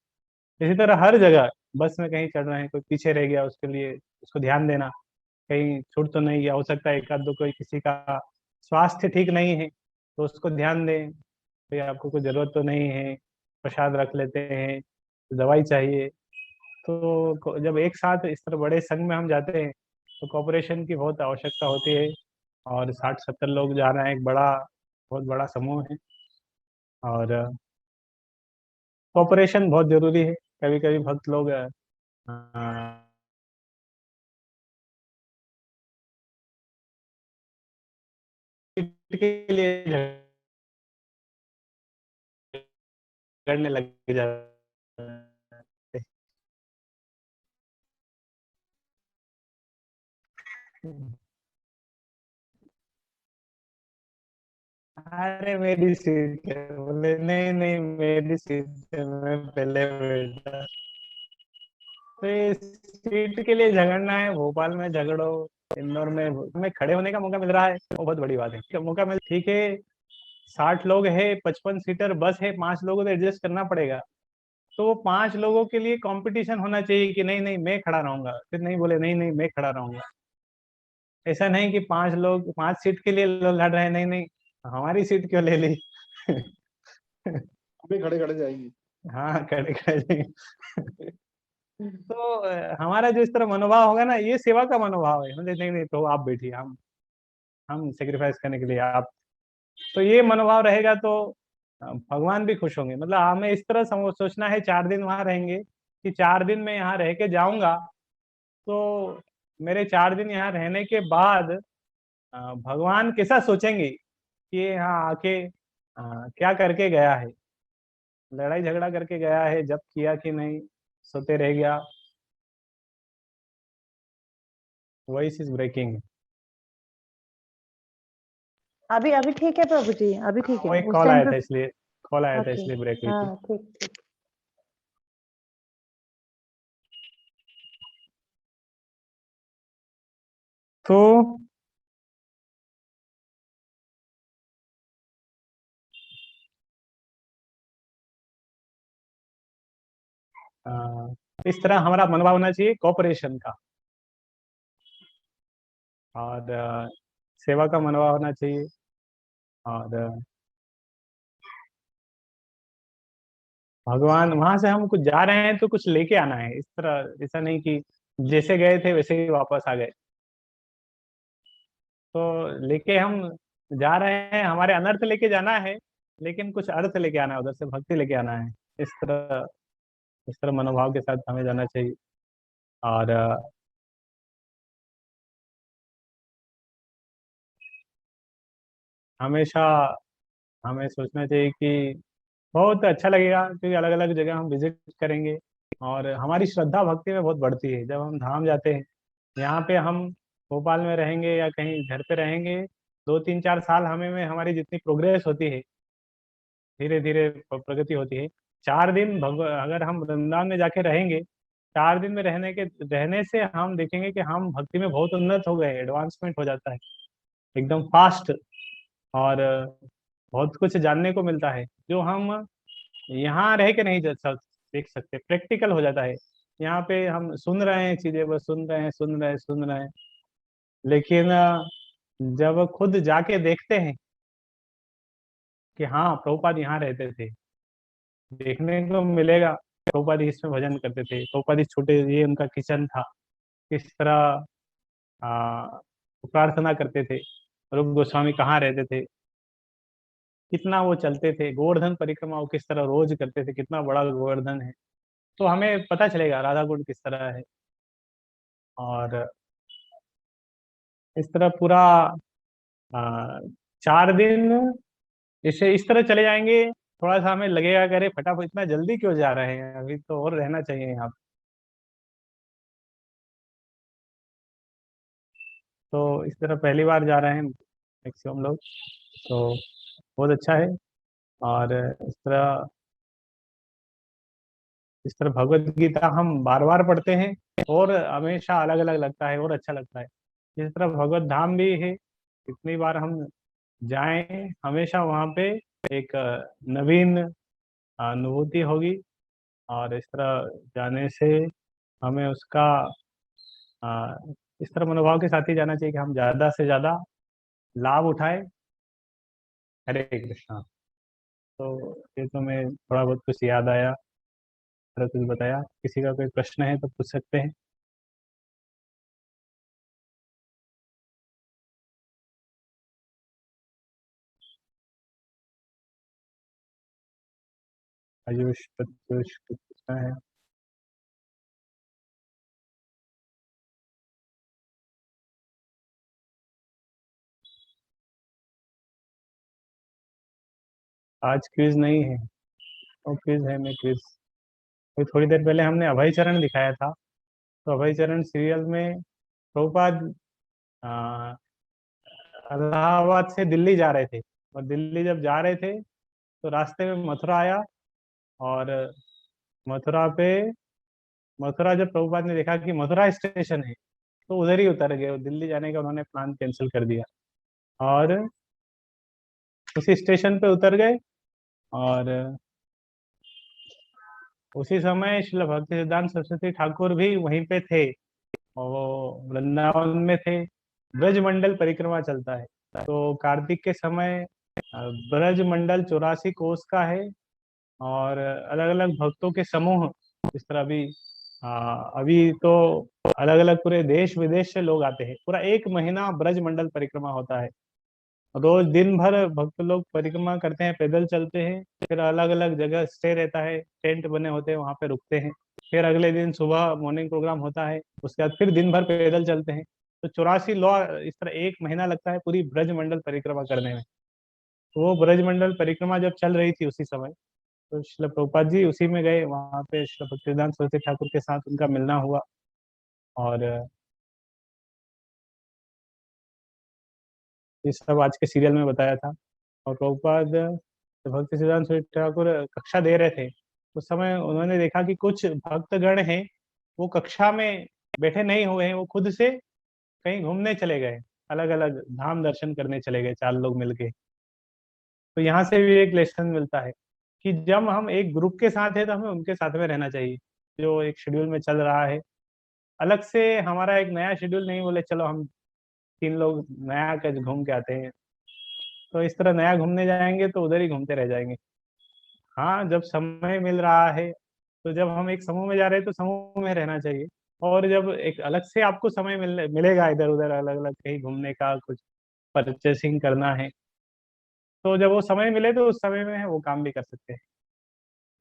A: इसी तरह हर जगह, बस में कहीं चढ़ रहे हैं, कोई पीछे रह गया, उसके लिए उसको ध्यान देना, कहीं छूट तो नहीं गया। हो सकता है एक आध दो कोई किसी का स्वास्थ्य ठीक नहीं है, तो उसको ध्यान दें, भाई आपको कोई जरूरत तो नहीं है, प्रसाद रख लेते हैं, दवाई चाहिए। तो जब एक साथ इस तरह बड़े संघ में हम जाते हैं तो कोऑपरेशन की बहुत आवश्यकता होती है। और 60-70 लोग जा रहे हैं, एक बड़ा, बहुत बड़ा समूह है, और कोऑपरेशन बहुत जरूरी है। कभी कभी भक्त लोग के लिए झगड़ने लग जाते हैं। अरे मेरी सीट है, बोले नहीं नहीं मेरी सीट है, मैं पहले बैठा। तो ये सीट के लिए झगड़ना है, भोपाल में झगड़ो, इंदौर में खड़े होने का मौका मिल रहा है, वो बहुत बड़ी बात है कि मौका मिल, ठीक है। 60 लोग है, 55 सीटर बस है, 5 लोगों को एडजस्ट करना पड़ेगा। तो वो 5 लोगों के लिए कंपटीशन होना चाहिए कि नहीं नहीं मैं खड़ा रहूंगा, फिर नहीं बोले नहीं नहीं मैं खड़ा रहूंगा। ऐसा नहीं कि 5 लोग 5 सीट के लिए लड़ रहे हैं, नहीं नहीं हमारी सीट क्यों ले ली।
C: अभी खड़े खड़े जाएंगी।
A: हाँ खड़े खड़े। तो हमारा जो इस तरह मनोभाव होगा ना, ये सेवा का मनोभाव है, मतलब नहीं नहीं तो आप बैठिए, हम सेक्रीफाइस करने के लिए आप। तो ये मनोभाव रहेगा तो भगवान भी खुश होंगे। मतलब हमें इस तरह सोचना है, 4 दिन वहां रहेंगे, कि 4 दिन में यहाँ रह के जाऊंगा, तो मेरे 4 दिन यहाँ रहने के बाद भगवान कैसा सोचेंगे कि ये यहाँ आके क्या करके गया है, लड़ाई झगड़ा करके गया है, जब किया कि नहीं, सोते रह गया। Voice is breaking.
B: अभी अभी ठीक है प्रभु जी, अभी ठीक
A: वो
B: है,
A: एक
B: उस
A: कॉल
B: टाइम
A: आया था
B: पे।
A: इसलिए, कॉल आया था
B: ओके,
A: इसलिए ब्रेक हुई थी।
B: हाँ ठीक ठीक।
A: तो इस तरह हमारा मनोभाव होना चाहिए कोऑपरेशन का, और सेवा का मनोभाव होना चाहिए। और भगवान वहां से हम कुछ जा रहे हैं तो कुछ लेके आना है, इस तरह ऐसा नहीं कि जैसे गए थे वैसे ही वापस आ गए। तो लेके हम जा रहे हैं, हमारे अनर्थ लेके जाना है, लेकिन कुछ अर्थ लेके आना है, उधर से भक्ति लेके आना है। इस तरह मनोभाव के साथ हमें जाना चाहिए। और हमेशा हमें सोचना चाहिए कि बहुत अच्छा लगेगा, क्योंकि अलग अलग जगह हम विजिट करेंगे और हमारी श्रद्धा भक्ति में बहुत बढ़ती है जब हम धाम जाते हैं। यहाँ पे हम भोपाल में रहेंगे या कहीं घर पे रहेंगे, 2-3-4 साल हमें में हमारी जितनी प्रोग्रेस होती है, धीरे धीरे प्रगति होती है। 4 दिन अगर हम वृंदावन में जाके रहेंगे, 4 दिन में रहने से हम देखेंगे कि हम भक्ति में बहुत उन्नत हो गए, एडवांसमेंट हो जाता है एकदम फास्ट। और बहुत कुछ जानने को मिलता है जो हम यहाँ रह के नहीं देख सकते, प्रैक्टिकल हो जाता है। यहाँ पे हम सुन रहे हैं चीजें, बस सुन रहे हैं सुन रहे हैं सुन रहे हैं, लेकिन जब खुद जाके देखते हैं कि हाँ प्रभुपाद यहाँ रहते थे, देखने को मिलेगा। प्रभुपाद इसमें भजन करते थे, प्रभुपाद इस छोटे, ये उनका किचन था, किस तरह प्रार्थना करते थे, रूप गोस्वामी कहाँ रहते थे, कितना वो चलते थे, गोवर्धन परिक्रमा वो किस तरह रोज करते थे, कितना बड़ा गोवर्धन है। तो हमें पता चलेगा राधा कुंड किस तरह है। और इस तरह पूरा आ, 4 दिन इसे इस तरह चले जाएंगे। थोड़ा सा हमें लगेगा कि अरे फटाफट इतना जल्दी क्यों जा रहे हैं, अभी तो और रहना चाहिए यहाँ पे। तो इस तरह पहली बार जा रहे हैं मैक्सिमम लोग, तो बहुत अच्छा है। और इस तरह भगवत गीता हम बार बार पढ़ते हैं और हमेशा अलग अलग लगता है और अच्छा लगता है। इस तरह भगवत धाम भी है, कितनी बार हम जाएं हमेशा वहाँ पे एक नवीन अनुभूति होगी। और इस तरह जाने से हमें उसका अ, इस तरह मनोभाव के साथ ही जाना चाहिए कि हम ज़्यादा से ज़्यादा लाभ उठाए। हरे कृष्णा। तो ये तो मैं थोड़ा बहुत कुछ याद आया, थोड़ा कुछ बताया। किसी का कोई प्रश्न है तो पूछ सकते हैं। आयुष प्रत्युष कुछ पूछना है? आज क्विज नहीं है, वो क्विज है, मैं क्विज। अभी थोड़ी देर पहले हमने अभय चरण दिखाया था। तो अभय चरण सीरियल में प्रभुपाद अ, इलाहाबाद से दिल्ली जा रहे थे, और दिल्ली जब जा रहे थे तो रास्ते में मथुरा आया। और मथुरा पे मथुरा जब प्रभुपाद ने देखा कि मथुरा स्टेशन है, तो उधर ही उतर गए, और दिल्ली जाने का उन्होंने प्लान कैंसिल कर दिया। और उसी स्टेशन पे उतर गए। और उसी समय श्रील भक्ति सिद्धांत सरस्वती ठाकुर भी वहीं पे थे, और वो वृंदावन में थे। ब्रज मंडल परिक्रमा चलता है, तो कार्तिक के समय ब्रज मंडल 84 कोस का है। और अलग अलग भक्तों के समूह इस तरह भी अभी तो अलग अलग पूरे देश विदेश से लोग आते हैं। पूरा 1 महीना ब्रज मंडल परिक्रमा होता है। रोज दिन भर भक्त लोग परिक्रमा करते हैं, पैदल चलते हैं, फिर अलग अलग जगह स्टे रहता है, टेंट बने होते हैं, वहां पे रुकते हैं। फिर अगले दिन सुबह मॉर्निंग प्रोग्राम होता है, उसके बाद फिर दिन भर पैदल चलते हैं। तो 84 लॉ, इस तरह 1 महीना लगता है पूरी ब्रज मंडल परिक्रमा करने में। तो वो ब्रज मंडल परिक्रमा जब चल रही थी उसी समय, तो श्रील प्रभुपाद जी उसी में गए, वहां पे श्रील भक्तिवेदांत सरस्वती ठाकुर के साथ उनका मिलना हुआ। और ये सब आज के सीरियल में बताया था। और प्रभुपाद जब भक्ति सिद्धांत सरस्वती ठाकुर कक्षा दे रहे थे, उस समय उन्होंने देखा कि कुछ भक्तगण हैं, वो कक्षा में बैठे नहीं हुए हैं, वो खुद से कहीं घूमने चले गए, अलग अलग धाम दर्शन करने चले गए 4 लोग मिलके। तो यहाँ से भी एक लेसन मिलता है कि जब हम एक ग्रुप के साथ है तो हमें उनके साथ में रहना चाहिए, जो एक शेड्यूल में चल रहा है। अलग से हमारा एक नया शेड्यूल नहीं, बोले चलो हम 3 लोग नया कर घूम के आते हैं, तो इस तरह नया घूमने जाएंगे तो उधर ही घूमते रह जाएंगे। हाँ, जब समय मिल रहा है, तो जब हम एक समूह में जा रहे हैं तो समूह में रहना चाहिए। और जब एक अलग से आपको समय मिलेगा इधर उधर अलग अलग कहीं घूमने का, कुछ परचेसिंग करना है, तो जब वो समय मिले तो उस समय में वो काम भी कर सकते हैं।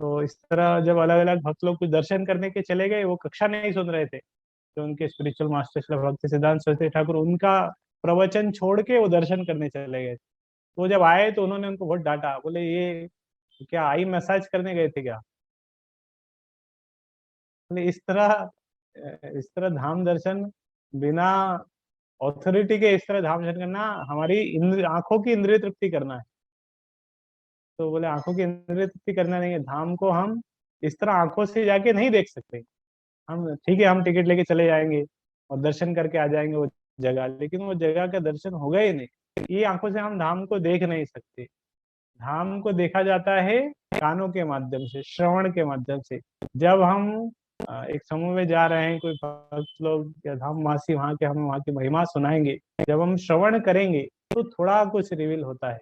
A: तो इस तरह जब अलग अलग भक्त लोग कुछ दर्शन करने के चले गए, वो कक्षा नहीं सुन रहे थे, जो उनके स्पिरिचुअल मास्टर श्री भक्ति सिद्धांत सरस्वती ठाकुर उनका प्रवचन छोड़ के वो दर्शन करने चले गए। तो जब आए तो उन्होंने उनको बहुत डांटा, बोले ये क्या आई मसाज करने गए थे क्या? बोले इस तरह धाम दर्शन बिना ऑथोरिटी के, इस तरह धाम दर्शन करना हमारी इंद्र आंखों की इंद्रिय तृप्ति करना है। तो बोले आंखों की इंद्रिय तृप्ति करना नहीं है, धाम को हम इस तरह आंखों से जाके नहीं देख सकते। हम ठीक है, हम टिकट लेके चले जाएंगे और दर्शन करके आ जाएंगे वो जगह, लेकिन वो जगह का दर्शन होगा ही नहीं। ये आंखों से हम धाम को देख नहीं सकते। धाम को देखा जाता है कानों के माध्यम से, श्रवण के माध्यम से। जब हम एक समूह में जा रहे हैं, कोई भक्त लोग या धामवासी वहां के हमें वहां की महिमा सुनाएंगे, जब हम श्रवण करेंगे तो थोड़ा कुछ रिवील होता है।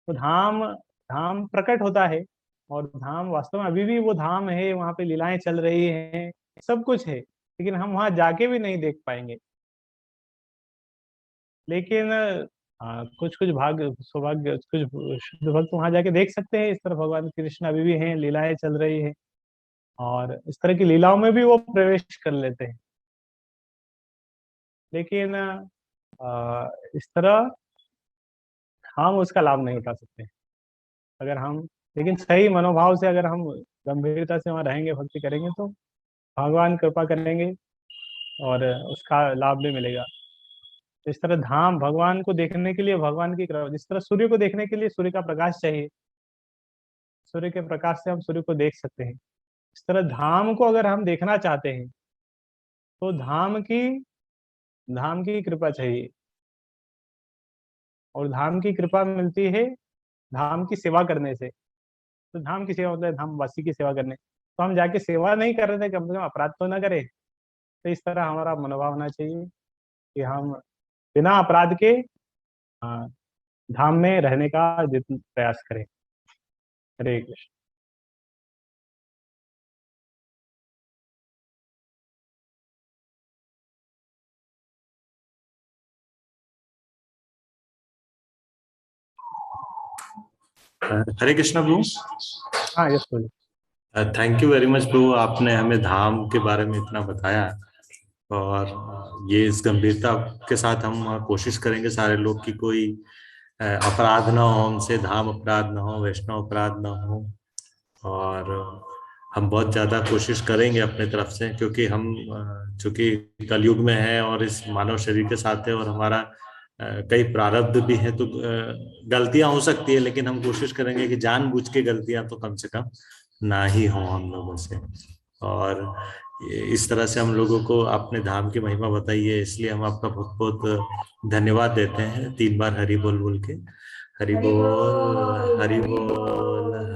A: तो धाम धाम प्रकट होता है, और धाम वास्तव में अभी भी वो धाम है, वहां पे लीलाएं चल रही हैं, सब कुछ है, लेकिन हम वहां जाके भी नहीं देख पाएंगे। लेकिन कुछ कुछ भाग्य सौभाग्य कुछ शुद्ध भक्त वहां जाके देख सकते हैं, इस तरह भगवान कृष्ण अभी भी हैं, लीलाएं चल रही है, और इस तरह की लीलाओं में भी वो प्रवेश कर लेते हैं। लेकिन इस तरह हम उसका लाभ नहीं उठा सकते। अगर हम लेकिन सही मनोभाव से अगर हम गंभीरता से वहाँ रहेंगे, भक्ति करेंगे, तो भगवान कृपा करेंगे और उसका लाभ भी मिलेगा। इस तरह धाम भगवान को देखने के लिए भगवान की कृपा, जिस तरह सूर्य को देखने के लिए सूर्य का प्रकाश चाहिए, सूर्य के प्रकाश से हम सूर्य को देख सकते हैं, इस तरह धाम को अगर हम देखना चाहते हैं तो धाम की कृपा चाहिए, और धाम की कृपा मिलती है धाम की सेवा करने से। तो धाम की सेवा मतलब धाम वासी की सेवा करने, तो हम जाके सेवा नहीं कर रहे थे, कम से कम अपराध तो ना करें। तो इस तरह हमारा मनोभाव होना चाहिए कि हम बिना अपराध के हाँ, धाम में रहने का जितना प्रयास करें। हरे कृष्ण।
C: हरे कृष्णा प्रभु।
A: हाँ, यस बोलिए।
C: थैंक यू वेरी मच प्रभु, आपने हमें धाम के बारे में इतना बताया, और ये इस गंभीरता के साथ हम कोशिश करेंगे सारे लोग कि कोई अपराध ना हो हमसे, धाम अपराध ना हो, वैष्णव अपराध ना हो, और हम बहुत ज्यादा कोशिश करेंगे अपने तरफ से, क्योंकि हम चूंकि कलयुग में है और इस मानव शरीर के साथ है, और हमारा कई प्रारब्ध भी है, तो गलतियां हो सकती है, लेकिन हम कोशिश करेंगे कि जानबूझ के गलतियां तो कम से कम ना ही हो हम लोगों से। और इस तरह से हम लोगों को अपने धाम की महिमा बताई है, इसलिए हम आपका बहुत बहुत धन्यवाद देते हैं 3 बार हरि बोल बोल के। हरि बोल, हरि बोल।